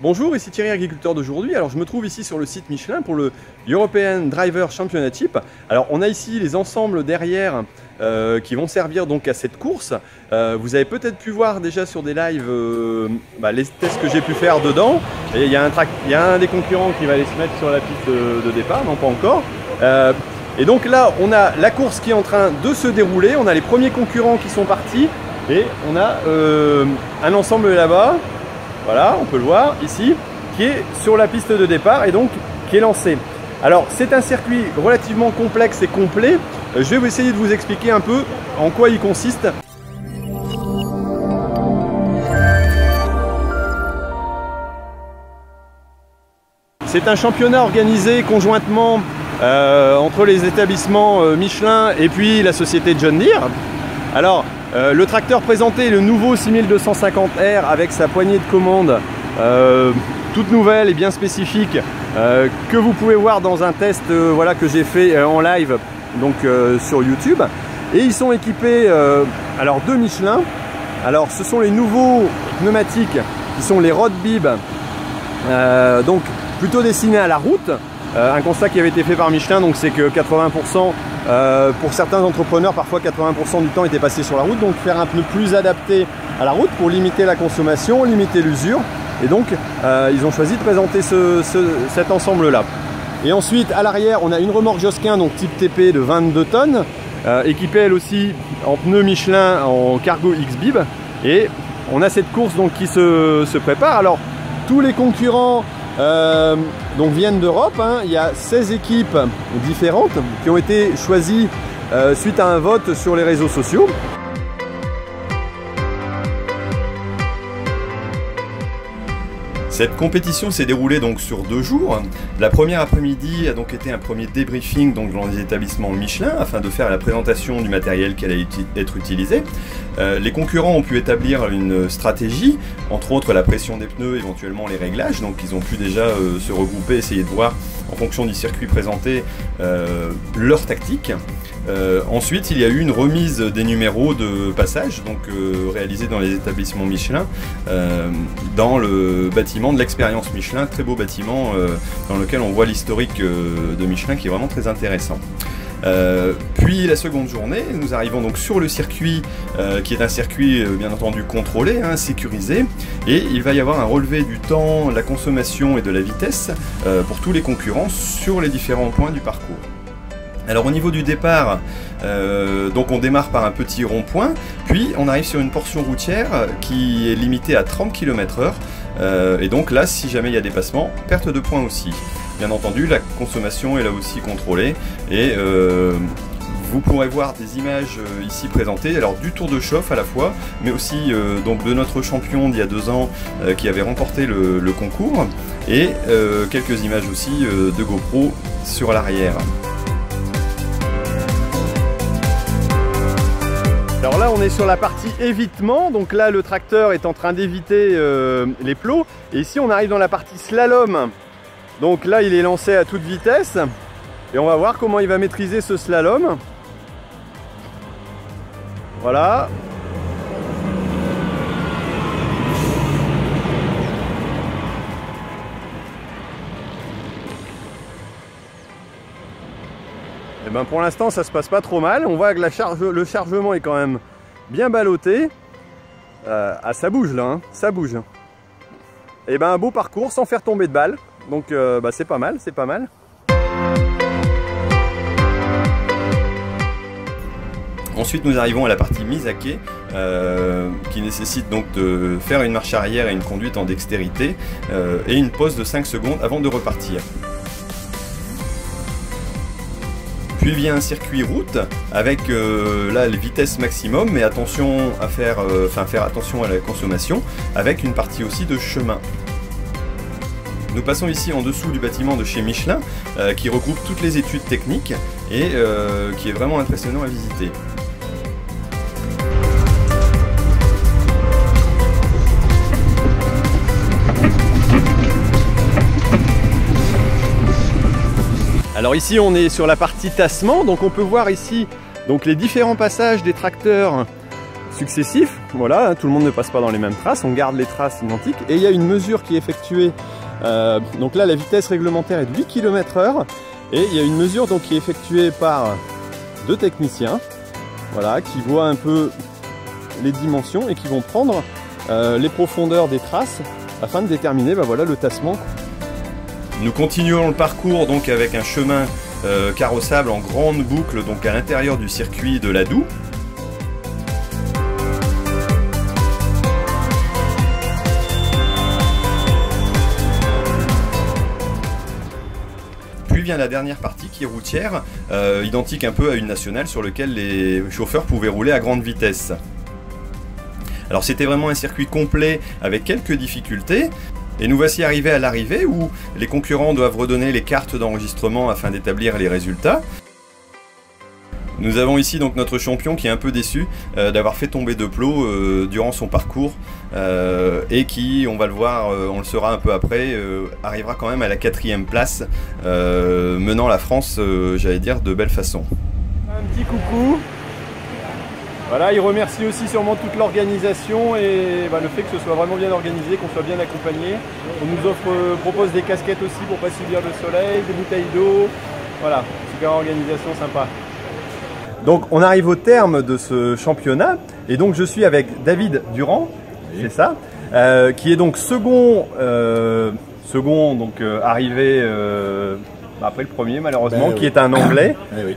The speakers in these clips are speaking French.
Bonjour, ici Thierry, agriculteur d'aujourd'hui. Alors je me trouve ici sur le site Michelin pour le European Driver Championship. Alors on a ici les ensembles derrière qui vont servir donc à cette course. Vous avez peut-être pu voir déjà sur des lives les tests que j'ai pu faire dedans. Et il y a un des concurrents qui va aller se mettre sur la piste de départ, non pas encore. Et donc là on a la course qui est en train de se dérouler. On a les premiers concurrents qui sont partis et on a un ensemble là-bas. Voilà, on peut le voir ici, qui est sur la piste de départ et donc qui est lancé. Alors c'est un circuit relativement complexe et complet. Je vais essayer de vous expliquer un peu en quoi il consiste. C'est un championnat organisé conjointement entre les établissements Michelin et puis la société John Deere. Alors, le tracteur présenté est le nouveau 6250R avec sa poignée de commande toute nouvelle et bien spécifique que vous pouvez voir dans un test que j'ai fait en live donc, sur YouTube. Et ils sont équipés de Michelin. Alors ce sont les nouveaux pneumatiques qui sont les Road Bib, donc plutôt destinés à la route. Un constat qui avait été fait par Michelin, donc c'est que 80% pour certains entrepreneurs, parfois 80% du temps était passé sur la route, donc faire un pneu plus adapté à la route pour limiter la consommation, limiter l'usure. Et donc ils ont choisi de présenter cet ensemble-là. Et ensuite à l'arrière, on a une remorque Josquin, donc type TP de 22 tonnes, équipée elle aussi en pneus Michelin en Cargo X-Bib. Et on a cette course donc qui se prépare. Alors tous les concurrents donc viennent d'Europe, hein. Il y a 16 équipes différentes qui ont été choisies suite à un vote sur les réseaux sociaux. Cette compétition s'est déroulée donc sur 2 jours. La première après-midi a donc été un premier débriefing donc dans les établissements Michelin afin de faire la présentation du matériel qui allait être utilisé. Les concurrents ont pu établir une stratégie, entre autres la pression des pneus, éventuellement les réglages. Donc ils ont pu déjà se regrouper, essayer de voir en fonction du circuit présenté leur tactique. Ensuite, il y a eu une remise des numéros de passage, donc réalisés dans les établissements Michelin, dans le bâtiment de l'expérience Michelin, très beau bâtiment dans lequel on voit l'historique de Michelin qui est vraiment très intéressant. Puis la seconde journée, nous arrivons donc sur le circuit qui est un circuit bien entendu contrôlé, hein, sécurisé, et il va y avoir un relevé du temps, la consommation et de la vitesse pour tous les concurrents sur les différents points du parcours. Alors au niveau du départ, donc on démarre par un petit rond-point, puis on arrive sur une portion routière qui est limitée à 30 km/h, et donc là, si jamais il y a dépassement, perte de points aussi. Bien entendu, la consommation est là aussi contrôlée, et vous pourrez voir des images ici présentées, alors du Tour de Chauffe à la fois, mais aussi donc de notre champion d'il y a 2 ans qui avait remporté le concours, et quelques images aussi de GoPro sur l'arrière. Alors là on est sur la partie évitement, donc là le tracteur est en train d'éviter les plots, et ici on arrive dans la partie slalom. Donc là il est lancé à toute vitesse, et on va voir comment il va maîtriser ce slalom. Voilà. Et ben pour l'instant ça se passe pas trop mal. On voit que le chargement est quand même bien ballotté. Ça bouge là, hein, ça bouge. Et ben un beau parcours sans faire tomber de balles. Donc c'est pas mal, c'est pas mal. Ensuite nous arrivons à la partie mise à quai qui nécessite donc de faire une marche arrière et une conduite en dextérité et une pause de 5 secondes avant de repartir. Puis vient un circuit route avec là les vitesses maximum, mais attention à faire attention à la consommation, avec une partie aussi de chemin. Nous passons ici en dessous du bâtiment de chez Michelin qui regroupe toutes les études techniques et qui est vraiment impressionnant à visiter. Alors ici on est sur la partie tassement, donc on peut voir ici donc les différents passages des tracteurs successifs. Voilà, tout le monde ne passe pas dans les mêmes traces, on garde les traces identiques. Et il y a une mesure qui est effectuée, donc là la vitesse réglementaire est de 8 km/h. Et il y a une mesure donc, qui est effectuée par 2 techniciens, voilà, qui voient un peu les dimensions et qui vont prendre les profondeurs des traces afin de déterminer voilà, le tassement. Nous continuons le parcours donc avec un chemin carrossable en grande boucle donc à l'intérieur du circuit de l'Adoux. Puis vient la dernière partie qui est routière, identique un peu à une nationale sur laquelle les chauffeurs pouvaient rouler à grande vitesse. Alors c'était vraiment un circuit complet avec quelques difficultés. Et nous voici arrivés à l'arrivée où les concurrents doivent redonner les cartes d'enregistrement afin d'établir les résultats. Nous avons ici donc notre champion qui est un peu déçu d'avoir fait tomber de plots durant son parcours et qui, on va le voir, on le saura un peu après, arrivera quand même à la 4e place, menant la France, j'allais dire, de belle façon. Un petit coucou. Voilà, il remercie aussi sûrement toute l'organisation et le fait que ce soit vraiment bien organisé, qu'on soit bien accompagné. On nous propose des casquettes aussi pour pas subir le soleil, des bouteilles d'eau. Voilà, super organisation, sympa. Donc on arrive au terme de ce championnat et donc je suis avec David Durand, oui. C'est ça, qui est donc second donc arrivé après le premier malheureusement, qui est un Anglais. Oui.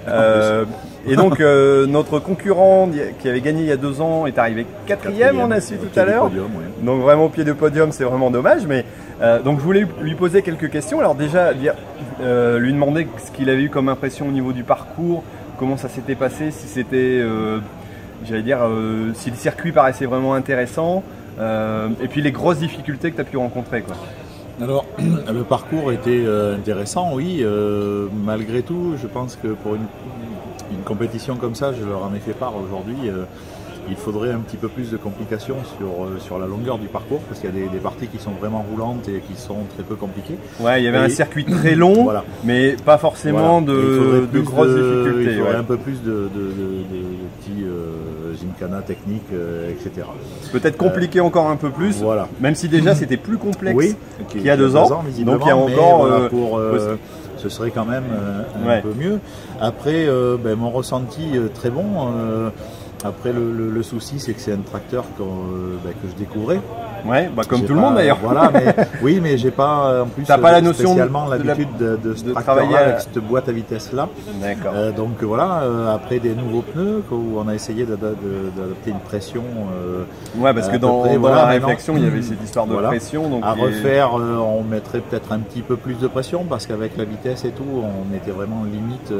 Et donc notre concurrent qui avait gagné il y a 2 ans est arrivé 4e, on a su tout à l'heure. Oui. Donc vraiment au pied de podium, c'est vraiment dommage. Mais donc je voulais lui poser quelques questions. Alors déjà lui demander ce qu'il avait eu comme impression au niveau du parcours, comment ça s'était passé, si c'était, j'allais dire, si le circuit paraissait vraiment intéressant, et puis les grosses difficultés que tu as pu rencontrer, quoi. Alors, le parcours était intéressant, oui. Malgré tout, je pense que pour une compétition comme ça, je leur en ai fait part aujourd'hui, il faudrait un petit peu plus de complications sur la longueur du parcours, parce qu'il y a des parties qui sont vraiment roulantes et qui sont très peu compliquées. Ouais, il y avait un circuit très long, voilà. Mais pas forcément de grosses difficultés. Il faudrait un peu plus de petits gymkhana techniques, etc. Peut-être compliqué encore un peu plus, voilà. Même si déjà c'était plus complexe qu'il y a 2 ans. Donc il y a encore... ce serait quand même un peu mieux. Après, mon ressenti très bon. Après, le souci, c'est que c'est un tracteur que je découvrais. Ouais, comme tout le monde d'ailleurs. Voilà, mais oui, mais j'ai pas en plus pas la notion spécialement l'habitude de travailler avec cette boîte à vitesse là. D'accord. Donc voilà, après des nouveaux pneus, où on a essayé d'adapter une pression. Ouais, parce que dans la réflexion, il y avait cette histoire de pression. Donc à refaire, on mettrait peut-être un petit peu plus de pression parce qu'avec la vitesse et tout, on était vraiment limite.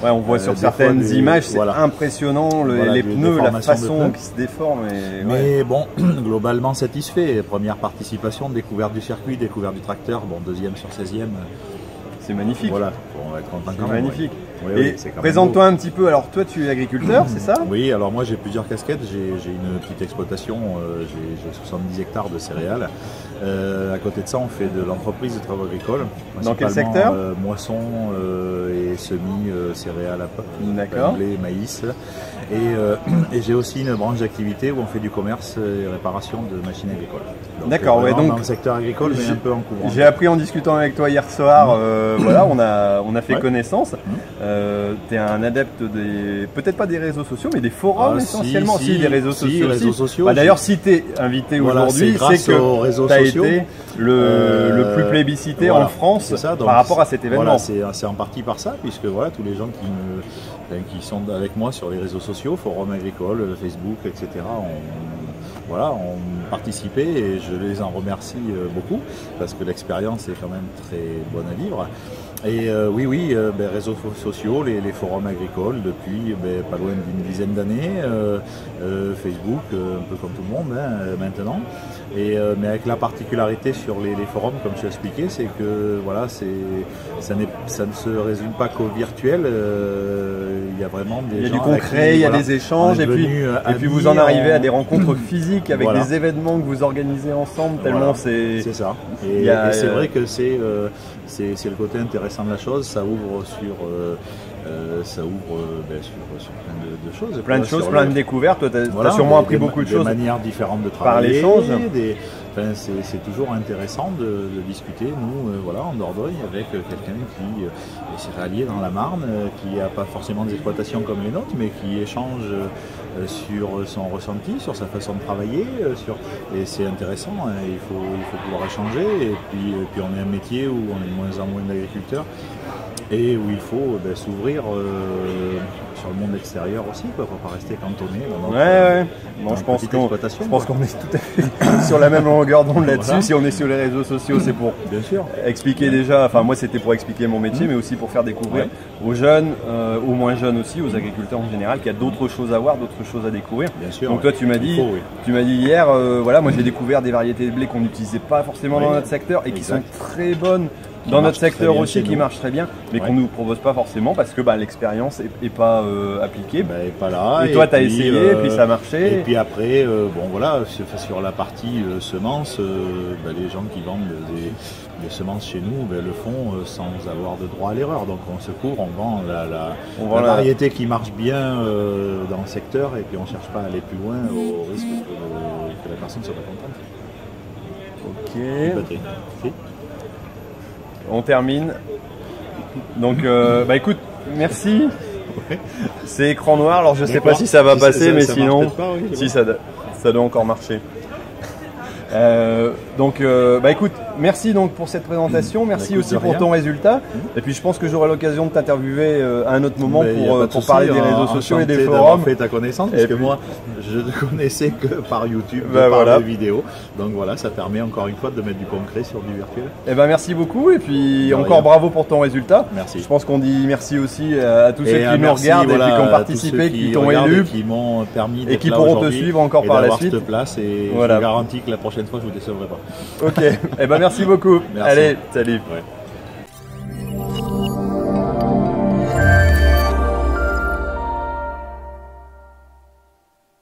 Ouais, on voit sur certaines images, c'est impressionnant les pneus, la façon qui se déforme. Mais bon, globalement satisfait. Première participation, découverte du circuit, découverte du tracteur, bon, 2e sur 16e. C'est magnifique. Voilà, on va être content quand même. Magnifique. Oui, et présente-toi un petit peu. Alors toi, tu es agriculteur, c'est ça? Oui, alors moi j'ai plusieurs casquettes. J'ai une petite exploitation, j'ai 70 hectares de céréales. À côté de ça, on fait de l'entreprise de travaux agricoles. Dans quel secteur? Moisson et semis, céréales, blé, maïs. Et j'ai aussi une branche d'activité où on fait du commerce et réparation de machines agricoles. D'accord, ouais, donc dans le secteur agricole, mais un peu en couvrant. J'ai appris en discutant avec toi hier soir, voilà, on a fait connaissance. Tu es un adepte des, peut-être pas des réseaux sociaux, mais des forums essentiellement. Si, des réseaux sociaux. D'ailleurs, si tu es invité aujourd'hui, c'est que tu as été le plus plébiscité en France par rapport à cet événement. Voilà, c'est en partie par ça, puisque voilà, tous les gens qui sont avec moi sur les réseaux sociaux, forums agricoles, Facebook, etc., ont participé et je les en remercie beaucoup parce que l'expérience est quand même très bonne à vivre. Et réseaux sociaux, les forums agricoles depuis pas loin d'une dizaine d'années, Facebook, un peu comme tout le monde maintenant. Mais avec la particularité sur les forums, comme je l'ai expliqué, c'est que voilà, ça ne se résume pas qu'au virtuel. Il y a vraiment des gens. Il y a du concret, il y a des échanges, et puis vous en arrivez à des rencontres physiques avec des événements que vous organisez ensemble, tellement c'est. C'est ça. Et c'est vrai que c'est le côté intéressant de la chose. Ça ouvre sur ça ouvre sur plein de choses. Plein de choses, plein de découvertes. Toi, tu as voilà, sûrement appris beaucoup de choses. Des manières différentes de par travailler. l'échange. C'est toujours intéressant de discuter, nous, voilà, en Dordogne, avec quelqu'un qui est céréalier dans la Marne, qui n'a pas forcément des exploitations comme les nôtres, mais qui échange sur son ressenti, sur sa façon de travailler. Et c'est intéressant, hein, il faut pouvoir échanger. Et puis on est un métier où on est de moins en moins d'agriculteurs. Et où il faut s'ouvrir sur le monde extérieur aussi, quoi. Il ne faut pas rester cantonné. Bon, je pense qu'on est tout à fait sur la même longueur d'onde là-dessus. Voilà. Si on est sur les réseaux sociaux, c'est pour bien sûr expliquer déjà, enfin moi c'était pour expliquer mon métier, mais aussi pour faire découvrir aux jeunes, aux moins jeunes aussi, aux agriculteurs en général, qu'il y a d'autres choses à voir, d'autres choses à découvrir. Bien sûr. Donc toi tu m'as dit hier, voilà, moi j'ai découvert des variétés de blé qu'on n'utilisait pas forcément dans notre secteur et qui sont très bonnes dans notre secteur aussi, qui marche très bien, mais qu'on ne nous propose pas forcément parce que l'expérience n'est pas appliquée. Et pas là. Et toi, tu as essayé, et puis ça a marché. Et puis après, bon voilà, sur la partie semences, les gens qui vendent des semences chez nous le font sans avoir de droit à l'erreur. Donc on se court, on vend la variété qui marche bien dans le secteur et puis on ne cherche pas à aller plus loin au risque que la personne ne soit pas contente. Ok. On termine. Donc, écoute, merci. C'est écran noir, alors je sais pas si ça va passer, mais sinon, si ça doit encore marcher. Écoute, merci donc pour cette présentation, merci aussi pour ton résultat. Et puis je pense que j'aurai l'occasion de t'interviewer à un autre moment pour parler des réseaux sociaux et des forums. Fait ta connaissance, parce que moi je ne connaissais que par YouTube, par des vidéos. Donc voilà, ça permet encore une fois de mettre du concret sur du virtuel. Merci beaucoup et puis encore bravo pour ton résultat. Merci. Je pense qu'on dit merci aussi à tous ceux qui nous regardent et puis qui ont participé, qui t'ont élu, qui m'ont permis et qui pourront te suivre encore par la suite. Cette place et je garantis que la prochaine fois je vous décevrai pas. Ok, merci beaucoup. Merci. Allez, salut.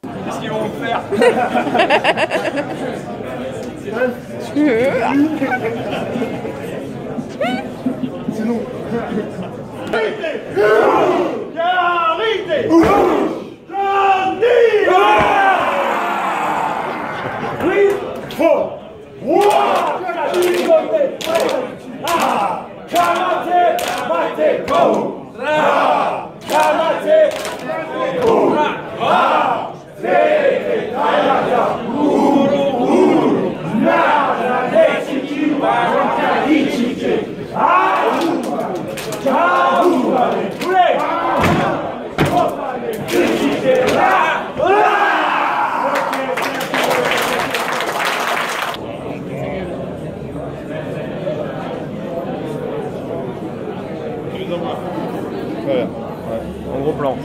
Qu'est-ce qu'ils vont me faire? Sinon. En gros plan.